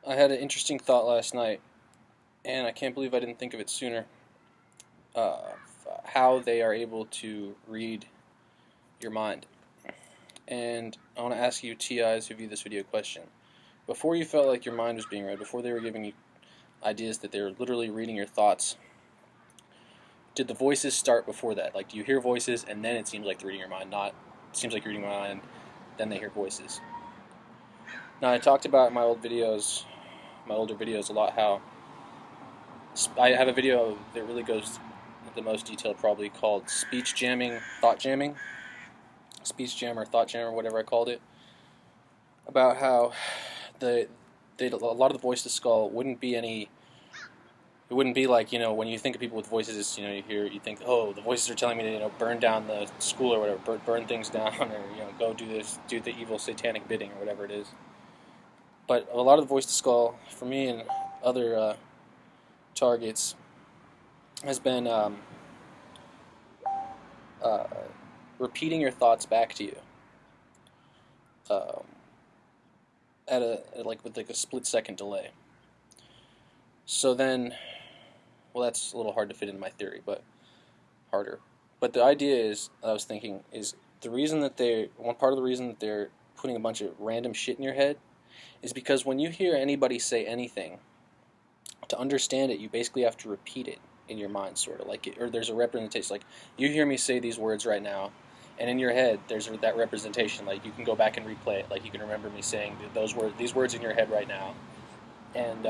I had an interesting thought last night, and I can't believe I didn't think of it sooner. How they are able to read your mind. And I want to ask you, TIs who view this video, a question. Before you felt like your mind was being read, before they were giving you ideas that they were literally reading your thoughts, did the voices start before that? Like, do you hear voices and then it seems like they're reading your mind? Not, it seems like you're reading my mind, then they hear voices. Now, I talked about in my older videos a lot, how I have a video that really goes into the most detail, probably called speech jamming, thought jamming, speech jam or thought jam or whatever I called it, about how a lot of the voice to skull wouldn't be any. It wouldn't be like, when you think of people with voices, you think, oh, the voices are telling me to, burn down the school or whatever, burn things down, or go do this, do the evil satanic bidding or whatever it is. But a lot of the voice to skull, for me and other targets, has been repeating your thoughts back to you, with a split-second delay. So then, well, that's a little hard to fit into my theory, but harder. But the idea is, I was thinking, is one part of the reason that they're putting a bunch of random shit in your head is because when you hear anybody say anything, to understand it, you basically have to repeat it in your mind, sort of or there's a representation. Like, you hear me say these words right now, and in your head there's that representation. Like, you can go back and replay it. Like, you can remember me saying these words in your head right now. And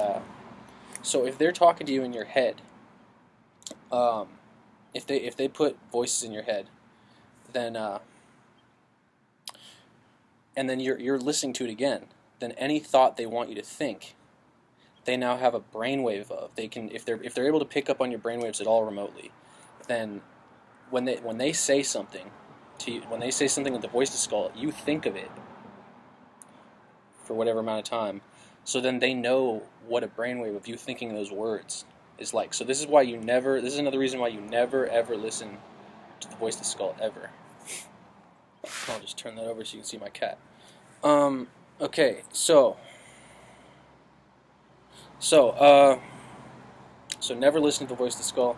so if they're talking to you in your head, if they put voices in your head, then and then you're listening to it again, then any thought they want you to think, they now have a brainwave of. They can, if they're able to pick up on your brainwaves at all remotely, then when they say something to you, when they say something with the voice to skull, you think of it for whatever amount of time. So then they know what a brainwave of you thinking those words is like. So this is another reason why you never ever listen to the voice to skull ever. I'll just turn that over so you can see my cat. Okay, so never listen to the voice to skull.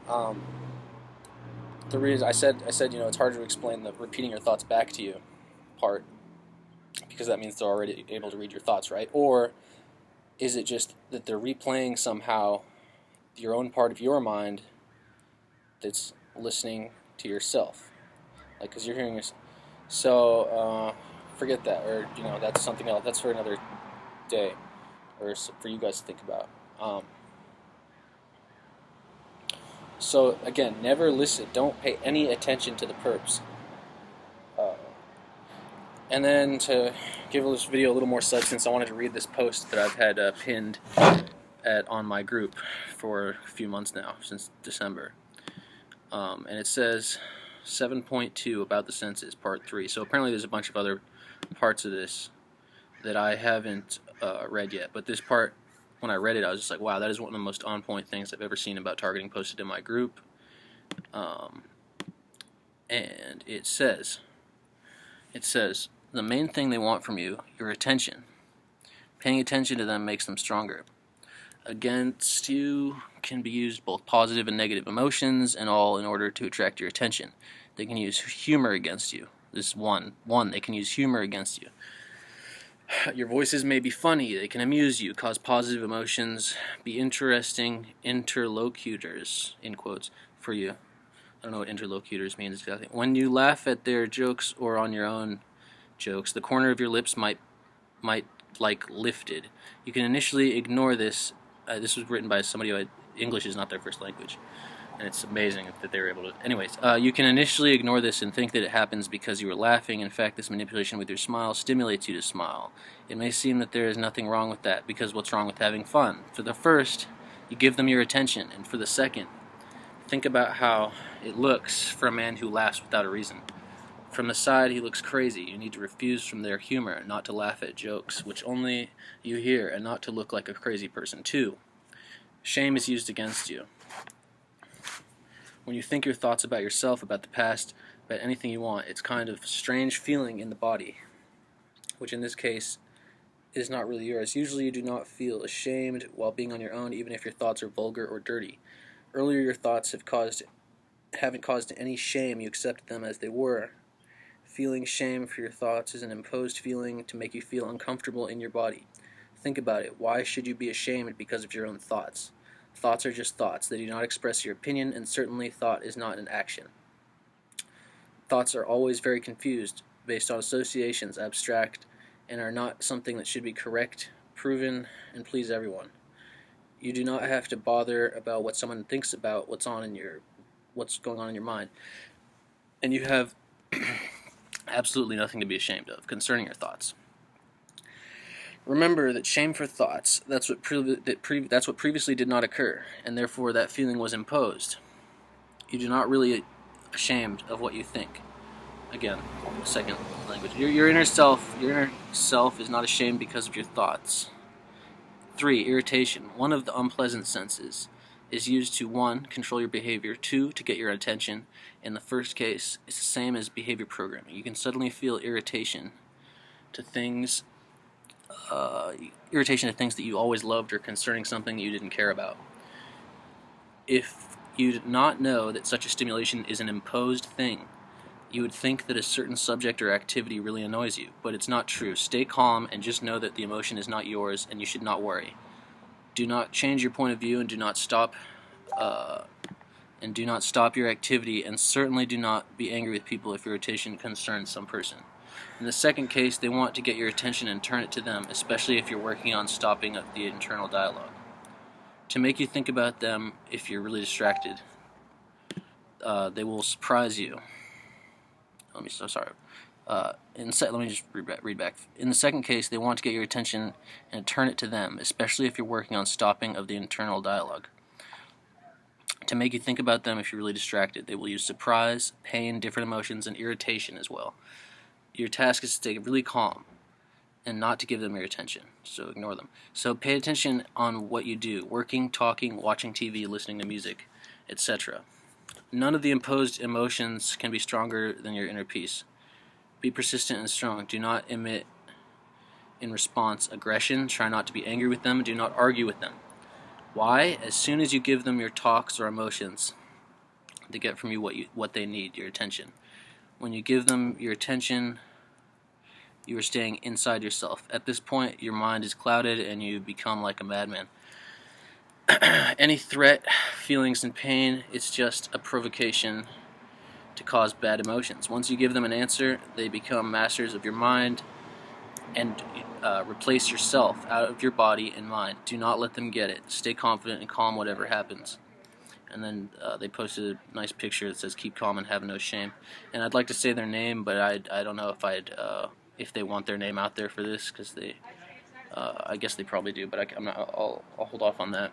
The reason I said it's hard to explain the repeating your thoughts back to you part, because that means they're already able to read your thoughts, right? Or is it just that they're replaying somehow your own part of your mind that's listening to yourself? Like, because you're hearing yourself. So, forget that. Or, that's something else. That's for another day. Or for you guys to think about. So, again, never listen. Don't pay any attention to the perps. And then to give this video a little more substance, I wanted to read this post that I've had pinned on my group for a few months now, since December. And it says 7.2 about the senses, part 3. So apparently there's a bunch of other parts of this that I haven't read yet. But this part, when I read it, I was just like, wow, that is one of the most on-point things I've ever seen about targeting posted in my group. And it says, the main thing they want from you, your attention. Paying attention to them makes them stronger. Against you can be used both positive and negative emotions, and all in order to attract your attention. They can use humor against you. This is one. They can use humor against you. Your voices may be funny. They can amuse you, cause positive emotions, be interesting interlocutors, in quotes, for you. I don't know what interlocutors means exactly. When you laugh at their jokes or on your own jokes, the corner of your lips might like lifted. You can initially ignore this. This was written by somebody who English is not their first language, and it's amazing that they were able to. Anyways, you can initially ignore this and think that it happens because you were laughing. In fact, this manipulation with your smile stimulates you to smile. It may seem that there is nothing wrong with that, because what's wrong with having fun? For the first, you give them your attention, and for the second, think about how it looks for a man who laughs without a reason. From the side, he looks crazy. You need to refuse from their humor, not to laugh at jokes, which only you hear, and not to look like a crazy person. 2. Shame is used against you. When you think your thoughts about yourself, about the past, about anything you want, it's kind of a strange feeling in the body, which in this case is not really yours. Usually you do not feel ashamed while being on your own, even if your thoughts are vulgar or dirty. Earlier your thoughts haven't caused any shame, you accepted them as they were. Feeling shame for your thoughts is an imposed feeling to make you feel uncomfortable in your body. Think about it. Why should you be ashamed because of your own thoughts? Thoughts are just thoughts. They do not express your opinion, and certainly thought is not an action. Thoughts are always very confused, based on associations, abstract, and are not something that should be correct, proven, and please everyone. You do not have to bother about what someone thinks about what's going on in your mind, and you have absolutely nothing to be ashamed of concerning your thoughts. Remember that shame for thoughts, that's what previously did not occur, and therefore that feeling was imposed. You do not really ashamed of what you think. Again, second language. Your inner self is not ashamed because of your thoughts. 3. Irritation. One of the unpleasant senses is used to 1. Control your behavior, 2. To get your attention. In the first case, it's the same as behavior programming. You can suddenly feel irritation to things that you always loved or concerning something that you didn't care about. If you did not know that such a stimulation is an imposed thing, you would think that a certain subject or activity really annoys you, but it's not true. Stay calm and just know that the emotion is not yours and you should not worry. Do not change your point of view and do not stop your activity, and certainly do not be angry with people if irritation concerns some person. In the second case, they want to get your attention and turn it to them, especially if you're working on stopping the internal dialogue. To make you think about them if you're really distracted, they will surprise you. Let me just read back. In the second case, they want to get your attention and turn it to them, especially if you're working on stopping of the internal dialogue. To make you think about them if you're really distracted, they will use surprise, pain, different emotions, and irritation as well. Your task is to stay really calm and not to give them your attention, so ignore them. So pay attention on what you do, working, talking, watching TV, listening to music, etc. None of the imposed emotions can be stronger than your inner peace. Be persistent and strong. Do not emit in response aggression. Try not to be angry with them. Do not argue with them. Why? As soon as you give them your talks or emotions, they get from you what they need, your attention. When you give them your attention, you are staying inside yourself. At this point, your mind is clouded and you become like a madman. Any threat, feelings, and pain, it's just a provocation to cause bad emotions. Once you give them an answer, they become masters of your mind and replace yourself out of your body and mind. Do not let them get it. Stay confident and calm whatever happens. And then they posted a nice picture that says, "Keep calm and have no shame." And I'd like to say their name, but I don't know if they want their name out there for this, because I guess they probably do, but I'll hold off on that.